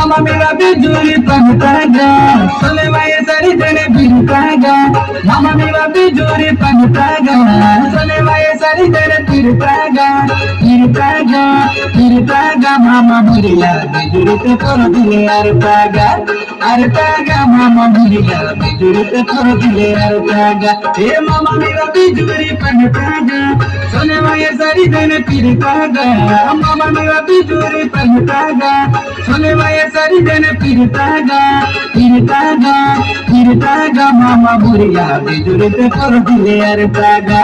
mama mera bijuri pantaga sole maye sari jane pirtaga mama mera bijuri pantaga sole maye sari jane pirtaga mama muriya bijuri te kor dile artaga mama muriya bijuri te kor dile artaga he mama mera bijuri pantaga sole maye sari jane pirtaga mama mera bijuri pantaga sole maye sari jane pirtaga mama muriya bijuri te kor dile artaga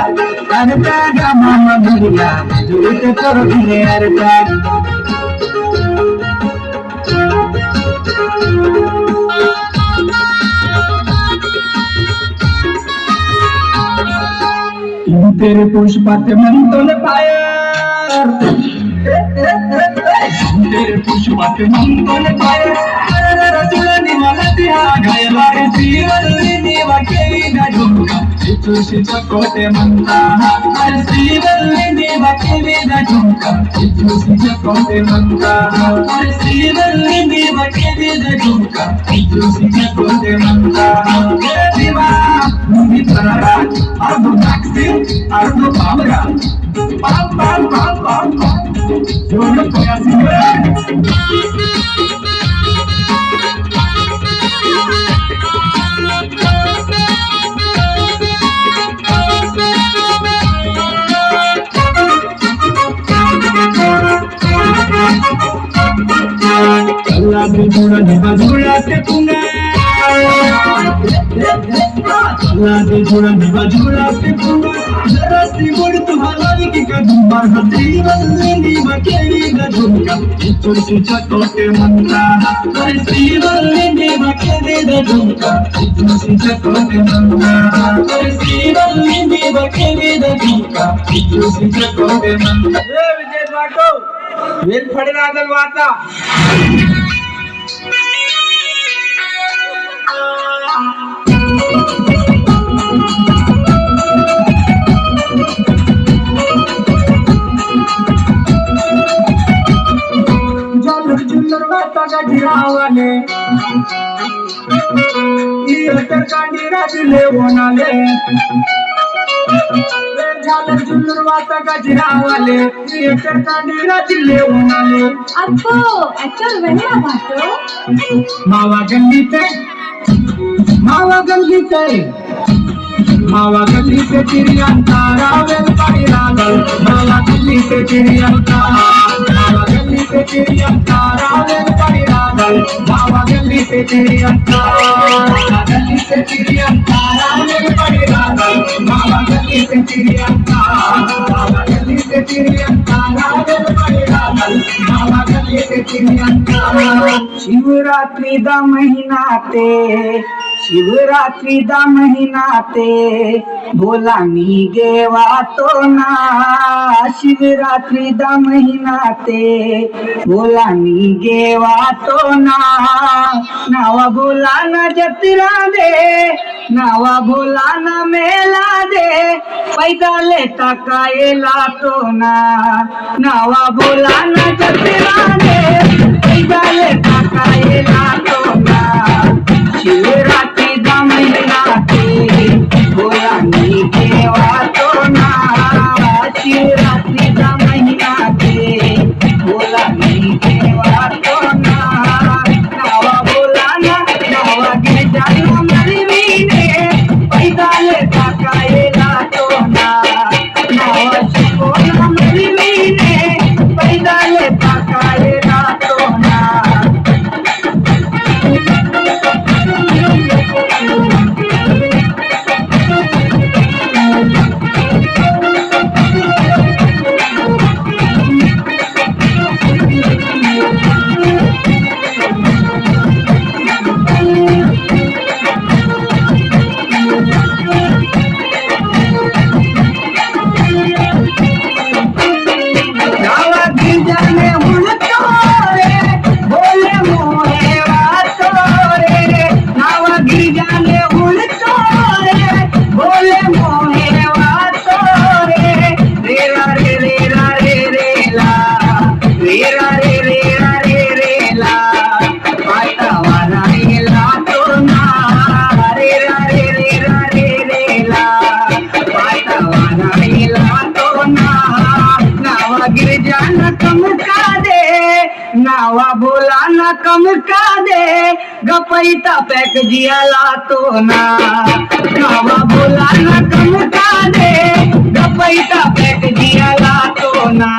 mama muriya bijuri te kor dile artaga तेरे पुष्पाते मंतोल fire तेरे पुष्पाते मंतोल fire रसुलनी मला त्या गायला श्रीवल्ली वाकेली ना झुमका चिचूशी चकोटे म्हणता अरे श्रीवल्ली वाकेली ना झुमका चिचूशी चकोटे म्हणता अरे श्रीवल्ली वाकेली ना झुमका चिचूशी चकोटे म्हणता देवा मुझे तररा अर्धो टॅक्सी अर्धो बाबरा बाम बाम बाम बाम जोड़ो कोया सिंगर अल्लाह भी जुड़ा जुड़ा से पुंगा अल्लाह भी जुड़ा से पुंगा जरा सी मुड़ तुम्हारा की कदम बार हसी वल्ली बकेली न झुमका चिचूसी चकोटे मनता अरे सी वल्ली बकेली न झुमका चिचूसी चकोटे मनता अरे सी वल्ली बकेली न झुमका चिचूसी चकोटे मनता ए विजय वाटो वेल फडरादल वाता जुल्लर वाता गजिरावाले इतर कांडी राजले वनाले झालर जुल्लर वाता गजिरावाले इतर कांडी राजले वनाले अप्पो अच्चर वेणा भातो मावा गली से चिड़ियांता रावेल पाड़ी लागल मावा गली से चिड़ियांता रावेल पाड़ी लागल मावा गली से चिड़ियांता रावेल पाड़ी लागल मावा गली से चिड़ियांता रावेल पाड़ी लागल मावा गली से चिड़ियांता शिवरात्रि दा महीना ते भोलानी गेवा तो ना शिवरात्रि दा महीना ते भोलानी गेवा तो ना नावा भोलाना जतरा दे नावा भोलाना मेला दे पैदा लेता कायला तो ना नावा भोलाना जतरा दे पैदा लेता कायला तो ना शिवरात्रि दा महीना ते भोलानी गेवा तो ना शिवरात्रि दा महीना ते भोलानी गेवा तो ना नावा भोलाना नावा गे जानो मरवीने पैदा लेता कायला तो ना नावा शिवोला मरवीने पैदा लेता कायला तो ना कम का दे गपैता पैक जियाला तो ना गावा बोला ना कम का दे गपैता पैक जियाला तो ना